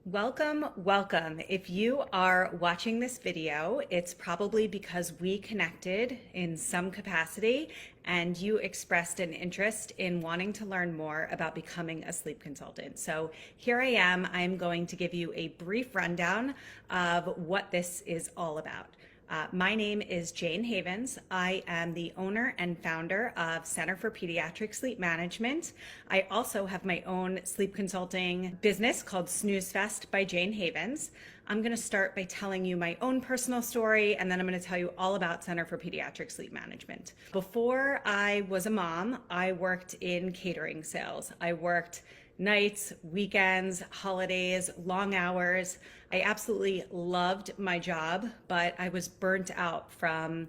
Welcome, welcome. If you are watching this video, it's probably because we connected in some capacity and you expressed an interest in wanting to learn more about becoming a sleep consultant. So here I am. I'm going to give you a brief rundown of what this is all about. My name is Jayne Havens. I am the owner and founder of Center for Pediatric Sleep Management. I also have my own sleep consulting business called Snooze Fest by Jayne Havens. I'm going to start by telling you my own personal story, and then I'm going to tell you all about Center for Pediatric Sleep Management. Before I was a mom, I worked in catering sales. I worked nights, weekends, holidays, long hours. I absolutely loved my job, but I was burnt out from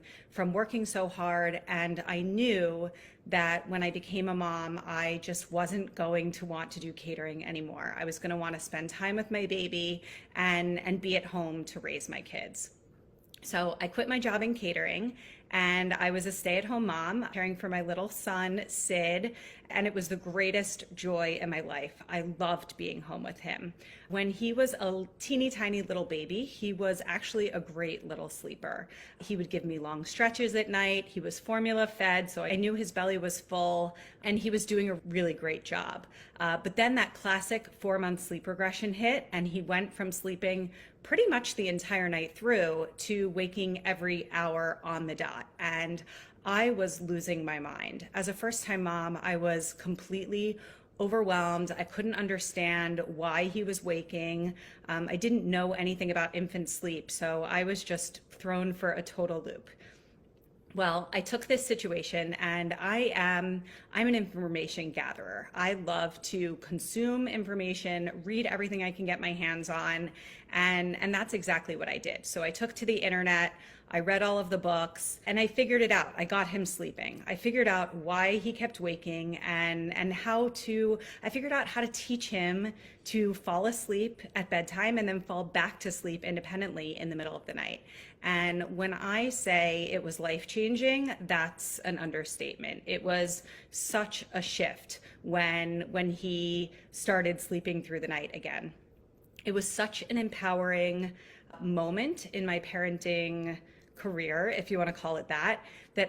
working so hard, and I knew that when I became a mom, I just wasn't going to want to do catering anymore. I was going to want to spend time with my baby and be at home to raise my kids. So I quit my job in catering and I was a stay-at-home mom caring for my little son, Sid, and it was the greatest joy in my life. I loved being home with him. When he was a teeny tiny little baby, he was actually a great little sleeper. He would give me long stretches at night. He was formula fed, so I knew his belly was full, and he was doing a really great job. But then that classic 4-month sleep regression hit, and he went from sleeping pretty much the entire night through to waking every hour on the dot. And I was losing my mind. As a first-time mom, I was completely overwhelmed. I couldn't understand why he was waking. I didn't know anything about infant sleep, so I was just thrown for a total loop. Well, I took this situation and I'm an information gatherer. I love to consume information, read everything I can get my hands on, and that's exactly what I did. So I took to the internet, I read all of the books, and I figured it out. I got him sleeping. I figured out why he kept waking and I figured out how to teach him to fall asleep at bedtime and then fall back to sleep independently in the middle of the night. And when I say it was life-changing, that's an understatement. It was such a shift when he started sleeping through the night again. It was such an empowering moment in my parenting career, if you want to call it that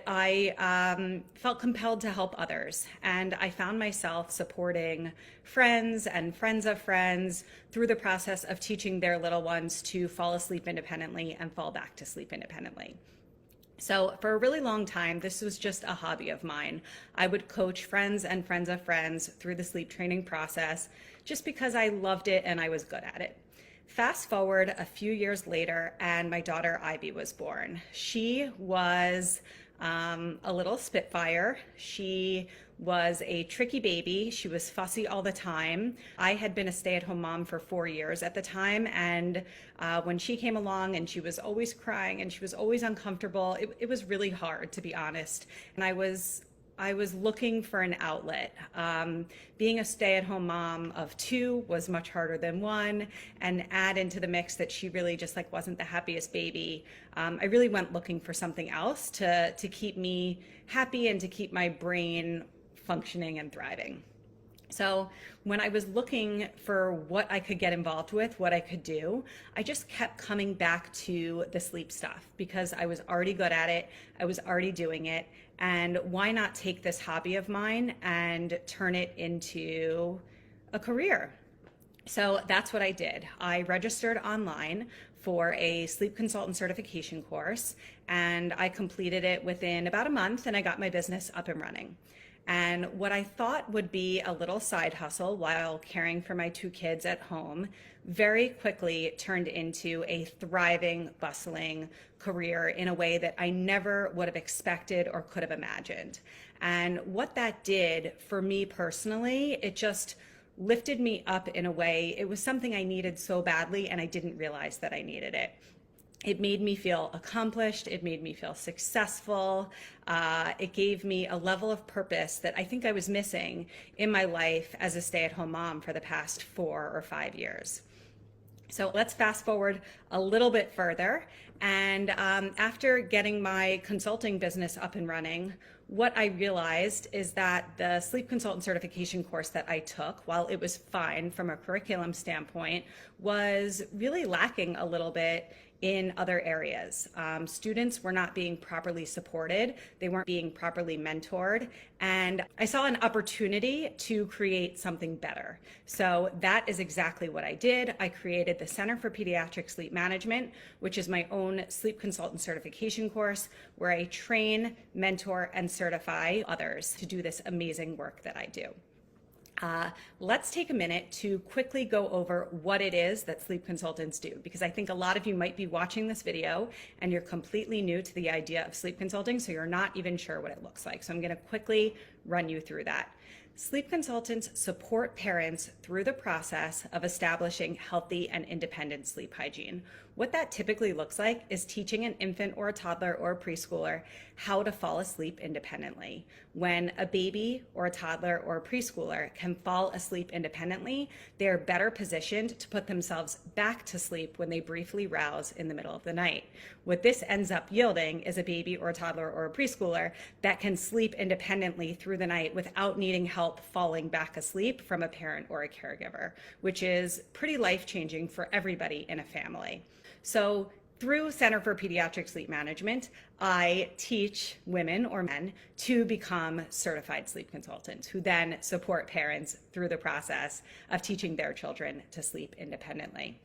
I felt compelled to help others. And I found myself supporting friends and friends of friends through the process of teaching their little ones to fall asleep independently and fall back to sleep independently. So for a really long time, this was just a hobby of mine. I would coach friends and friends of friends through the sleep training process just because I loved it and I was good at it. Fast forward a few years later, and my daughter Ivy was born. She was a little spitfire. She was a tricky baby. She was fussy all the time. I had been a stay-at-home mom for 4 years at the time, and when she came along and she was always crying and she was always uncomfortable, it was really hard, to be honest. And I was looking for an outlet. Being a stay-at-home mom of 2 was much harder than 1, and add into the mix that she really just wasn't the happiest baby. I really went looking for something else to keep me happy and to keep my brain functioning and thriving. So when I was looking for what I could get involved with, what I could do, I just kept coming back to the sleep stuff because I was already good at it. I was already doing it. And why not take this hobby of mine and turn it into a career? So that's what I did. I registered online for a sleep consultant certification course, and I completed it within about a month, and I got my business up and running. And what I thought would be a little side hustle while caring for my 2 kids at home very quickly turned into a thriving, bustling career in a way that I never would have expected or could have imagined. And what that did for me personally, it just lifted me up in a way. It was something I needed so badly, and I didn't realize that I needed it. It made me feel accomplished. It made me feel successful. It gave me a level of purpose that I think I was missing in my life as a stay-at-home mom for the past 4 or 5 years. So let's fast forward a little bit further. And after getting my consulting business up and running, what I realized is that the sleep consultant certification course that I took, while it was fine from a curriculum standpoint, was really lacking a little bit in other areas. Students were not being properly supported, they weren't being properly mentored, and I saw an opportunity to create something better. So that is exactly what I did. I created the Center for Pediatric Sleep Management, which is my own sleep consultant certification course where I train, mentor, and certify others to do this amazing work that I do. Let's take a minute to quickly go over what it is that sleep consultants do, because I think a lot of you might be watching this video and you're completely new to the idea of sleep consulting, so you're not even sure what it looks like. So I'm going to quickly run you through that. Sleep consultants support parents through the process of establishing healthy and independent sleep hygiene. What that typically looks like is teaching an infant or a toddler or a preschooler how to fall asleep independently. When a baby or a toddler or a preschooler can fall asleep independently, they are better positioned to put themselves back to sleep when they briefly rouse in the middle of the night. What this ends up yielding is a baby or a toddler or a preschooler that can sleep independently through the night without needing help falling back asleep from a parent or a caregiver, which is pretty life-changing for everybody in a family. So through Center for Pediatric Sleep Management, I teach women or men to become certified sleep consultants who then support parents through the process of teaching their children to sleep independently.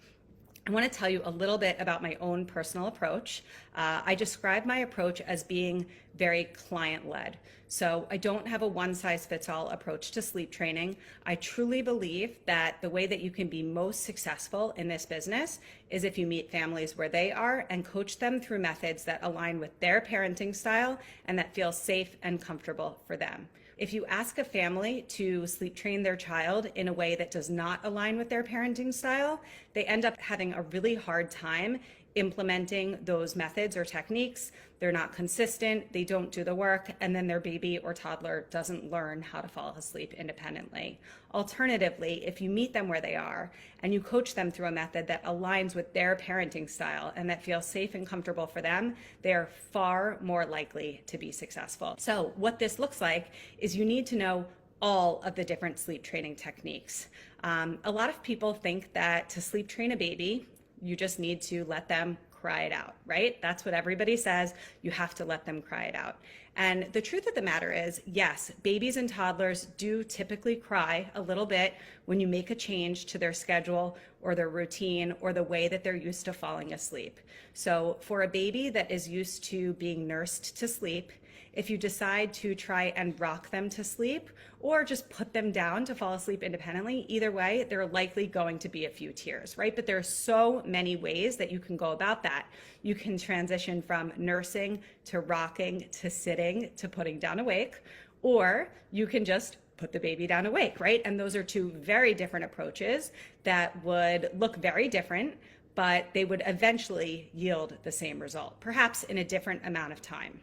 I want to tell you a little bit about my own personal approach. I describe my approach as being very client-led. So I don't have a one-size-fits-all approach to sleep training. I truly believe that the way that you can be most successful in this business is if you meet families where they are and coach them through methods that align with their parenting style and that feel safe and comfortable for them. If you ask a family to sleep train their child in a way that does not align with their parenting style, they end up having a really hard time implementing those methods or techniques. They're not consistent, they don't do the work, and then their baby or toddler doesn't learn how to fall asleep independently. Alternatively, if you meet them where they are and you coach them through a method that aligns with their parenting style and that feels safe and comfortable for them, they are far more likely to be successful. So what this looks like is you need to know all of the different sleep training techniques. A lot of people think that to sleep train a baby, you just need to let them cry it out, right? That's what everybody says. You have to let them cry it out. And the truth of the matter is, yes, babies and toddlers do typically cry a little bit when you make a change to their schedule or their routine or the way that they're used to falling asleep. So for a baby that is used to being nursed to sleep, if you decide to try and rock them to sleep or just put them down to fall asleep independently, either way, there are likely going to be a few tears, right? But there are so many ways that you can go about that. You can transition from nursing to rocking to sitting to putting down awake, or you can just put the baby down awake, right? And those are two very different approaches that would look very different, but they would eventually yield the same result, perhaps in a different amount of time.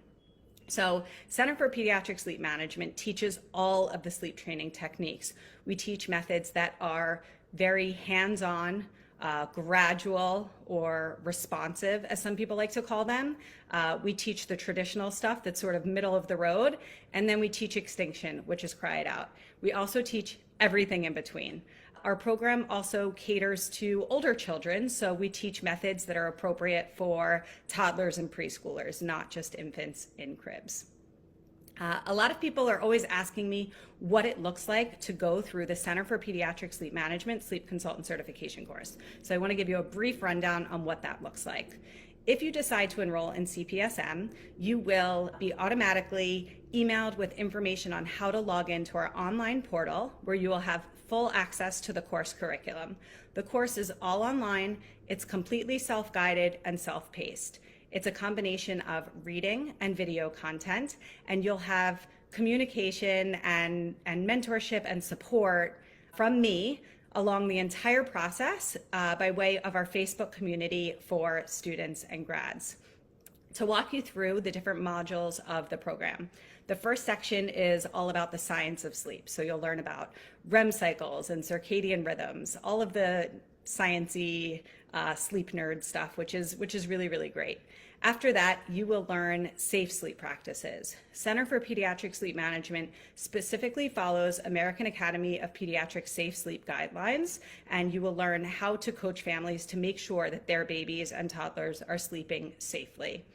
So Center for Pediatric Sleep Management teaches all of the sleep training techniques. We teach methods that are very hands-on, gradual, or responsive, as some people like to call them. We teach the traditional stuff that's sort of middle of the road, and then we teach extinction, which is cry it out. We also teach everything in between. Our program also caters to older children, so we teach methods that are appropriate for toddlers and preschoolers, not just infants in cribs. A lot of people are always asking me what it looks like to go through the Center for Pediatric Sleep Management Sleep Consultant Certification course. So I want to give you a brief rundown on what that looks like. If you decide to enroll in CPSM, you will be automatically emailed with information on how to log into our online portal, where you will have full access to the course curriculum. The course is all online, it's completely self-guided and self-paced. It's a combination of reading and video content, and you'll have communication and mentorship and support from me along the entire process by way of our Facebook community for students and grads. To walk you through the different modules of the program, the first section is all about the science of sleep. So you'll learn about REM cycles and circadian rhythms, all of the sciencey sleep nerd stuff, which is really, really great. After that, you will learn safe sleep practices. Center for Pediatric Sleep Management specifically follows American Academy of Pediatric Safe Sleep Guidelines, and you will learn how to coach families to make sure that their babies and toddlers are sleeping safely.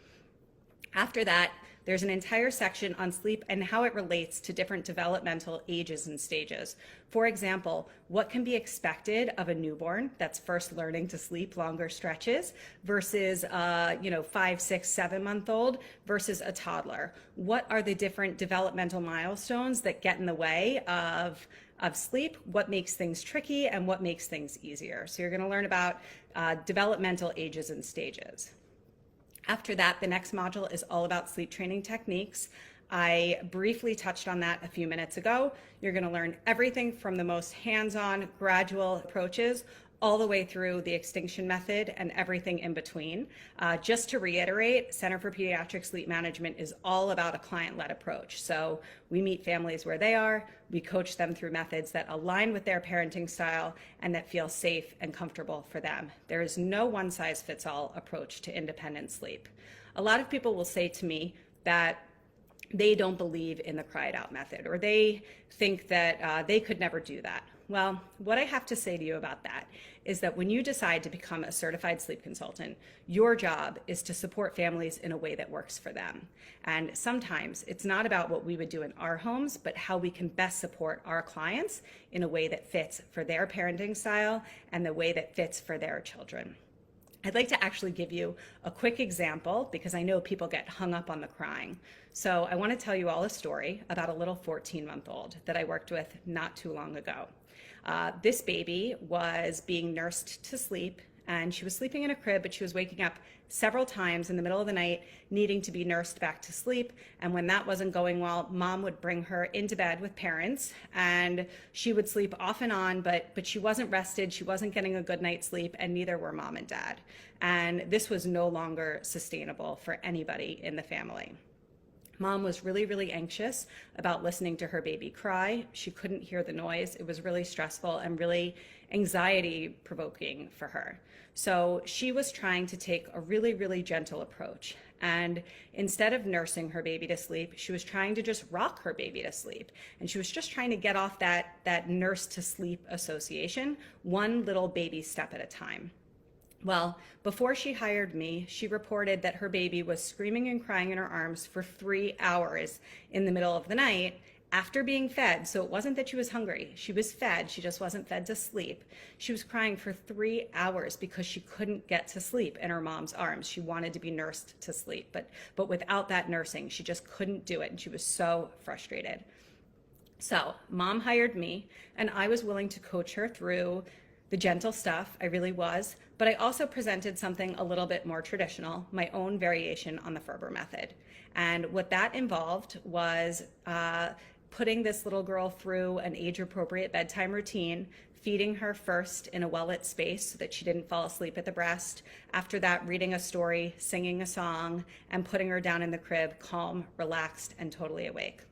After that, there's an entire section on sleep and how it relates to different developmental ages and stages. For example, what can be expected of a newborn that's first learning to sleep longer stretches versus a 5, 6, 7-month-old versus a toddler? What are the different developmental milestones that get in the way of sleep? What makes things tricky and what makes things easier? So you're going to learn about developmental ages and stages. After that, the next module is all about sleep training techniques. I briefly touched on that a few minutes ago. You're going to learn everything from the most hands-on, gradual approaches all the way through the extinction method and everything in between. Just to reiterate, Center for Pediatric Sleep Management is all about a client-led approach. So we meet families where they are, we coach them through methods that align with their parenting style and that feel safe and comfortable for them. There is no one-size-fits-all approach to independent sleep. A lot of people will say to me that they don't believe in the cry it out method, or they think that they could never do that. Well, what I have to say to you about that is that when you decide to become a certified sleep consultant, your job is to support families in a way that works for them. And sometimes it's not about what we would do in our homes, but how we can best support our clients in a way that fits for their parenting style and the way that fits for their children. I'd like to actually give you a quick example because I know people get hung up on the crying. So I want to tell you all a story about a little 14-month-old that I worked with not too long ago. This baby was being nursed to sleep, and she was sleeping in a crib, but she was waking up several times in the middle of the night needing to be nursed back to sleep. And when that wasn't going well, mom would bring her into bed with parents, and she would sleep off and on, but she wasn't rested, she wasn't getting a good night's sleep, and neither were mom and dad. And this was no longer sustainable for anybody in the family. Mom was really, really anxious about listening to her baby cry. She couldn't hear the noise. It was really stressful and really anxiety provoking for her. So she was trying to take a really, really gentle approach. And instead of nursing her baby to sleep, she was trying to just rock her baby to sleep. And she was just trying to get off that nurse to sleep association, one little baby step at a time. Well, before she hired me, she reported that her baby was screaming and crying in her arms for 3 hours in the middle of the night after being fed. So it wasn't that she was hungry. She was fed. She just wasn't fed to sleep. She was crying for 3 hours because she couldn't get to sleep in her mom's arms. She wanted to be nursed to sleep, but without that nursing, she just couldn't do it. And she was so frustrated. So mom hired me, and I was willing to coach her through the gentle stuff. I really was. But I also presented something a little bit more traditional, my own variation on the Ferber method. And what that involved was putting this little girl through an age-appropriate bedtime routine, feeding her first in a well-lit space so that she didn't fall asleep at the breast. After that, reading a story, singing a song, and putting her down in the crib, calm, relaxed, and totally awake.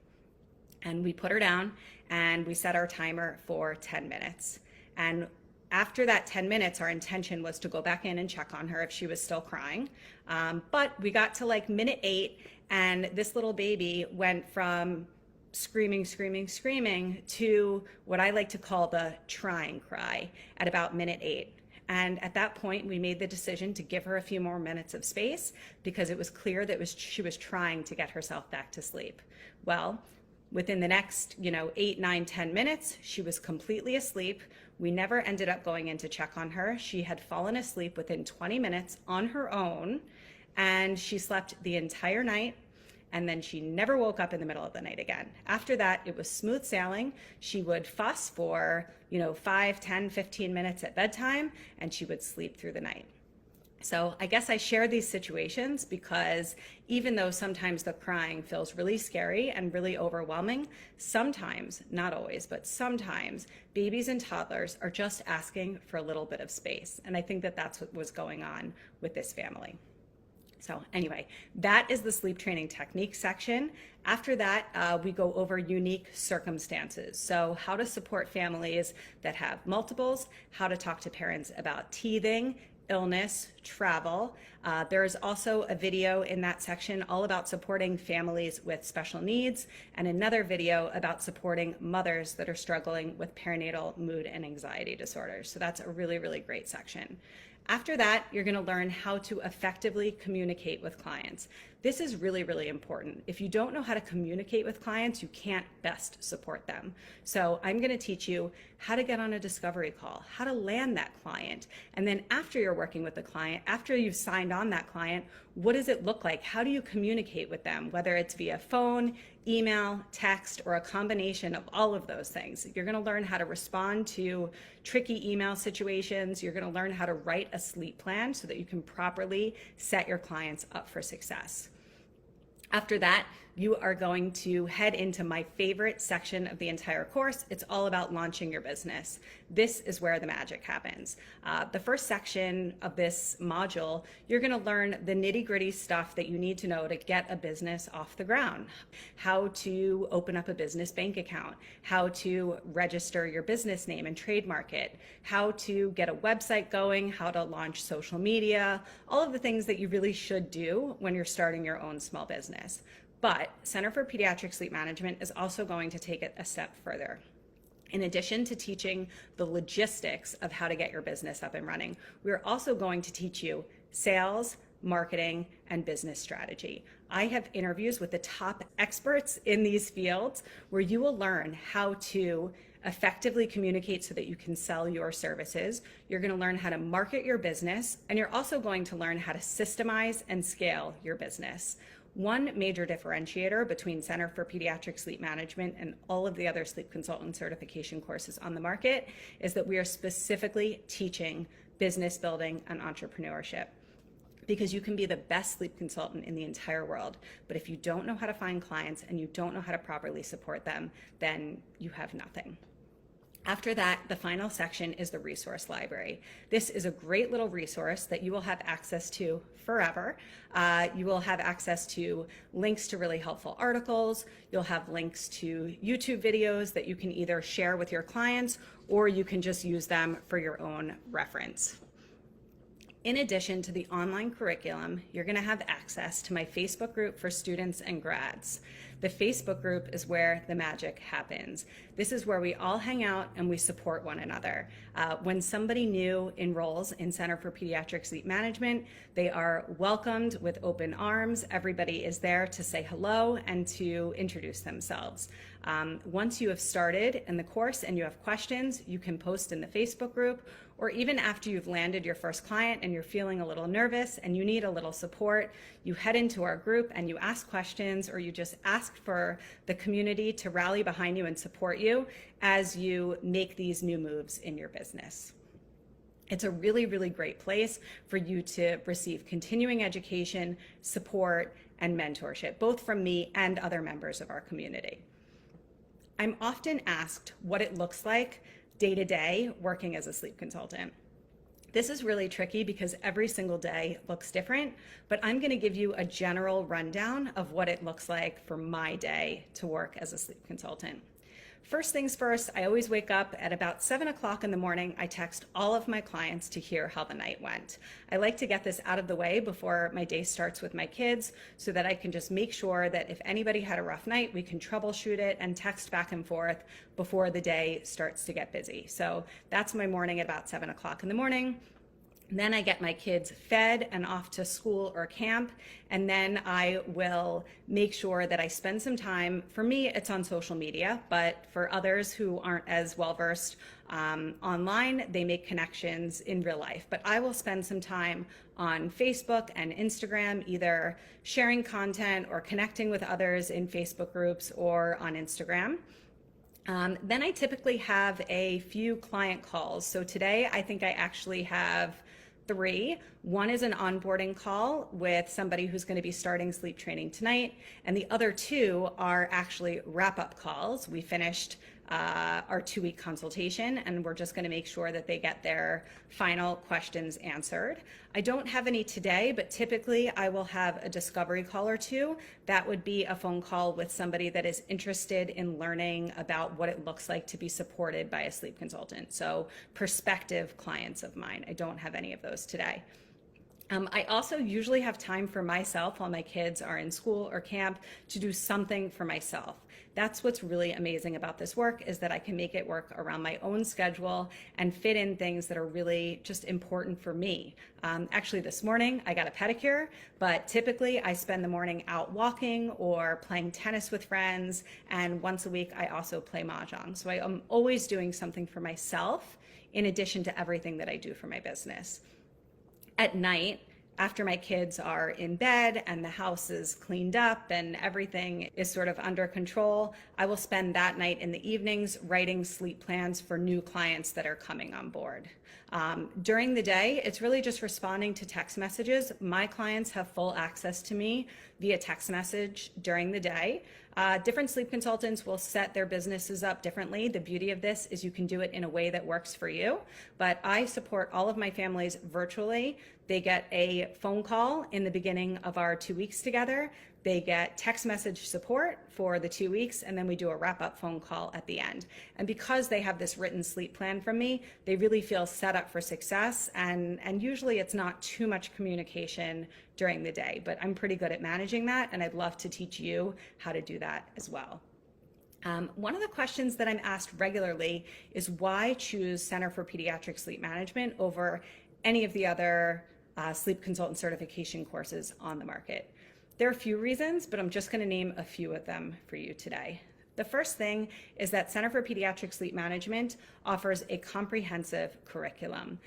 And we put her down, and we set our timer for 10 minutes. And after that 10 minutes, our intention was to go back in and check on her if she was still crying. But we got to like minute 8, and this little baby went from screaming, screaming, screaming to what I like to call the trying cry at about minute 8. And at that point, we made the decision to give her a few more minutes of space because it was clear that she was trying to get herself back to sleep. Well, within the next, 8, 9, 10 minutes, she was completely asleep. We never ended up going in to check on her. She had fallen asleep within 20 minutes on her own, and she slept the entire night, and then she never woke up in the middle of the night again. After that, it was smooth sailing. She would fuss for, 5, 10, 15 minutes at bedtime, and she would sleep through the night. So I guess I share these situations because even though sometimes the crying feels really scary and really overwhelming, sometimes, not always, but sometimes babies and toddlers are just asking for a little bit of space. And I think that that's what was going on with this family. So anyway, that is the sleep training technique section. After that, we go over unique circumstances. So how to support families that have multiples, how to talk to parents about teething, illness, travel. There is also a video in that section all about supporting families with special needs, and another video about supporting mothers that are struggling with perinatal mood and anxiety disorders. So that's a really, really great section. After that, you're going to learn how to effectively communicate with clients. This is really, really important. If you don't know how to communicate with clients, you can't best support them. So I'm going to teach you how to get on a discovery call, how to land that client. And then after you're working with the client, after you've signed on that client, what does it look like? How do you communicate with them? Whether it's via phone, email, text, or a combination of all of those things. You're going to learn how to respond to tricky email situations. You're going to learn how to write a sleep plan so that you can properly set your clients up for success. After that, you are going to head into my favorite section of the entire course. It's all about launching your business. This is where the magic happens. The first section of this module, you're going to learn the nitty-gritty stuff that you need to know to get a business off the ground. How to open up a business bank account, how to register your business name and trademark it, how to get a website going, how to launch social media, all of the things that you really should do when you're starting your own small business. But Center for Pediatric Sleep Management is also going to take it a step further. In addition to teaching the logistics of how to get your business up and running, we're also going to teach you sales, marketing, and business strategy. I have interviews with the top experts in these fields where you will learn how to effectively communicate so that you can sell your services. You're going to learn how to market your business, and you're also going to learn how to systemize and scale your business. One major differentiator between Center for Pediatric Sleep Management and all of the other sleep consultant certification courses on the market is that we are specifically teaching business building and entrepreneurship. Because you can be the best sleep consultant in the entire world, but if you don't know how to find clients and you don't know how to properly support them, then you have nothing. After that, the final section is the resource library. This is a great little resource that you will have access to forever. You will have access to links to really helpful articles. You'll have links to YouTube videos that you can either share with your clients or you can just use them for your own reference. In addition to the online curriculum, you're going to have access to my Facebook group for students and grads. The Facebook group is where the magic happens. This is where we all hang out and we support one another. When somebody new enrolls in Center for Pediatric Sleep Management, they are welcomed with open arms. Everybody is there to say hello and to introduce themselves. Once you have started in the course and you have questions, you can post in the Facebook group, or even after you've landed your first client and you're feeling a little nervous and you need a little support, you head into our group and you ask questions, or you just ask for the community to rally behind you and support you as you make these new moves in your business. It's a really, really great place for you to receive continuing education, support, and mentorship, both from me and other members of our community. I'm often asked what it looks like day to day working as a sleep consultant. This is really tricky because every single day looks different, but I'm going to give you a general rundown of what it looks like for my day to work as a sleep consultant. First things first, I always wake up at about 7 o'clock in the morning. I text all of my clients to hear how the night went. I like to get this out of the way before my day starts with my kids so that I can just make sure that if anybody had a rough night, we can troubleshoot it and text back and forth before the day starts to get busy. So that's my morning at about 7 o'clock in the morning. Then I get my kids fed and off to school or camp, and then I will make sure that I spend some time. For me, it's on social media, but for others who aren't as well-versed online, they make connections in real life. But I will spend some time on Facebook and Instagram, either sharing content or connecting with others in Facebook groups or on Instagram. Then I typically have a few client calls. So today, I think I actually have 3. One is an onboarding call with somebody who's going to be starting sleep training tonight, and the other 2 are actually wrap-up calls. We finished our 2-week consultation, and we're just going to make sure that they get their final questions answered. I don't have any today, but typically I will have a discovery call or two. That would be a phone call with somebody that is interested in learning about what it looks like to be supported by a sleep consultant. So prospective clients of mine. I don't have any of those today. I also usually have time for myself while my kids are in school or camp to do something for myself. That's what's really amazing about this work, is that I can make it work around my own schedule and fit in things that are really just important for me. Actually, this morning I got a pedicure, but typically I spend the morning out walking or playing tennis with friends, and once a week I also play mahjong. So I am always doing something for myself in addition to everything that I do for my business. At night, after my kids are in bed and the house is cleaned up and everything is sort of under control, I will spend that night in the evenings writing sleep plans for new clients that are coming on board. During the day, it's really just responding to text messages. My clients have full access to me via text message during the day. Different sleep consultants will set their businesses up differently. The beauty of this is you can do it in a way that works for you, but I support all of my families virtually. They get a phone call in the beginning of our 2 weeks together. They get text message support for the 2 weeks, and then we do a wrap-up phone call at the end. And because they have this written sleep plan from me, they really feel set up for success, and usually it's not too much communication during the day, but I'm pretty good at managing that, and I'd love to teach you how to do that as well. One of the questions that I'm asked regularly is why choose Center for Pediatric Sleep Management over any of the other sleep consultant certification courses on the market. There are a few reasons, but I'm just going to name a few of them for you today. The first thing is that Center for Pediatric Sleep Management offers a comprehensive curriculum.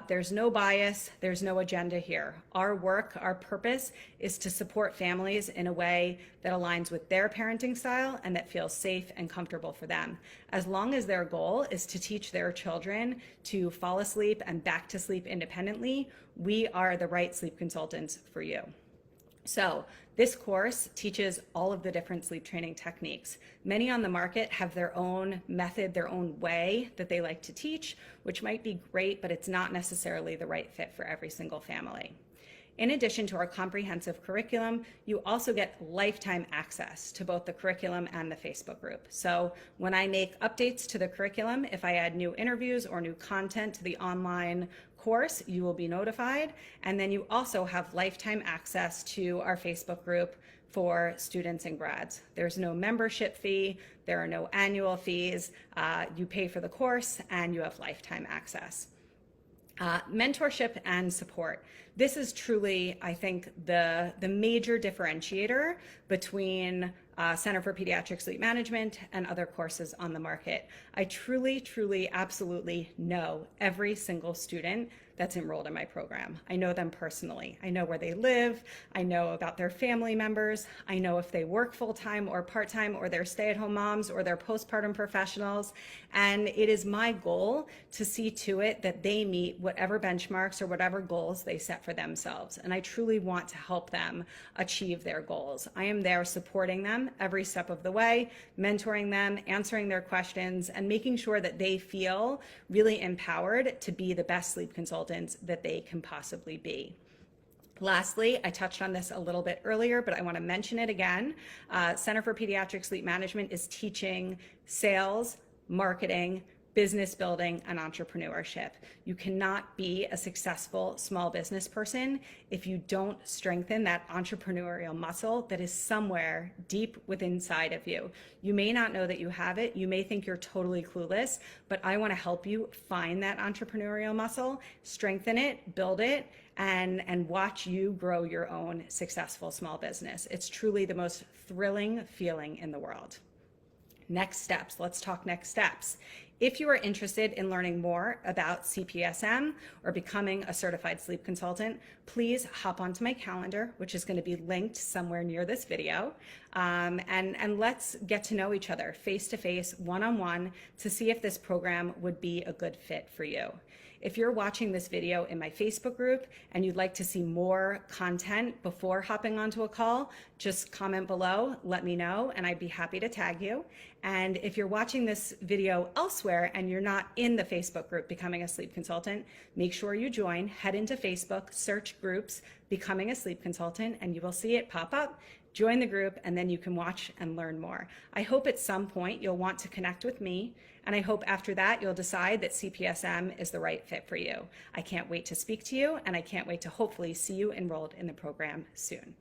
There's no bias, there's no agenda here. Our work, our purpose is to support families in a way that aligns with their parenting style and that feels safe and comfortable for them. As long as their goal is to teach their children to fall asleep and back to sleep independently, we are the right sleep consultants for you. So this course teaches all of the different sleep training techniques. Many on the market have their own method, their own way that they like to teach, which might be great, but it's not necessarily the right fit for every single family. In addition to our comprehensive curriculum, you also get lifetime access to both the curriculum and the Facebook group. So when I make updates to the curriculum, if I add new interviews or new content to the online course, you will be notified. And then you also have lifetime access to our Facebook group for students and grads. There's no membership fee, there are no annual fees. You pay for the course and you have lifetime access. Mentorship and support. This is truly, I think, the major differentiator between Center for Pediatric Sleep Management and other courses on the market. I truly, absolutely know every single student that's enrolled in my program. I know them personally. I know where they live. I know about their family members. I know if they work full-time or part-time, or they're stay-at-home moms, or they're postpartum professionals. And it is my goal to see to it that they meet whatever benchmarks or whatever goals they set for themselves. And I truly want to help them achieve their goals. I am there supporting them every step of the way, mentoring them, answering their questions, and making sure that they feel really empowered to be the best sleep consultants that they can possibly be. Lastly, I touched on this a little bit earlier, but I want to mention it again. Center for Pediatric Sleep Management is teaching sales, marketing, business building, and entrepreneurship. You cannot be a successful small business person if you don't strengthen that entrepreneurial muscle that is somewhere deep within inside of you. You may not know that you have it. You may think you're totally clueless, but I want to help you find that entrepreneurial muscle, strengthen it, build it, and watch you grow your own successful small business. It's truly the most thrilling feeling in the world. Next steps. Let's talk next steps. If you are interested in learning more about CPSM or becoming a certified sleep consultant, please hop onto my calendar, which is going to be linked somewhere near this video. and let's get to know each other face to face, one-on-one, to see if this program would be a good fit for you. If you're watching this video in my Facebook group and you'd like to see more content before hopping onto a call, just comment below, let me know, and I'd be happy to tag you. And if you're watching this video elsewhere and you're not in the Facebook group, Becoming a Sleep Consultant, make sure you join, head into Facebook, search groups, Becoming a Sleep Consultant, and you will see it pop up. Join the group, and then you can watch and learn more. I hope at some point you'll want to connect with me, and I hope after that you'll decide that CPSM is the right fit for you. I can't wait to speak to you, and I can't wait to hopefully see you enrolled in the program soon.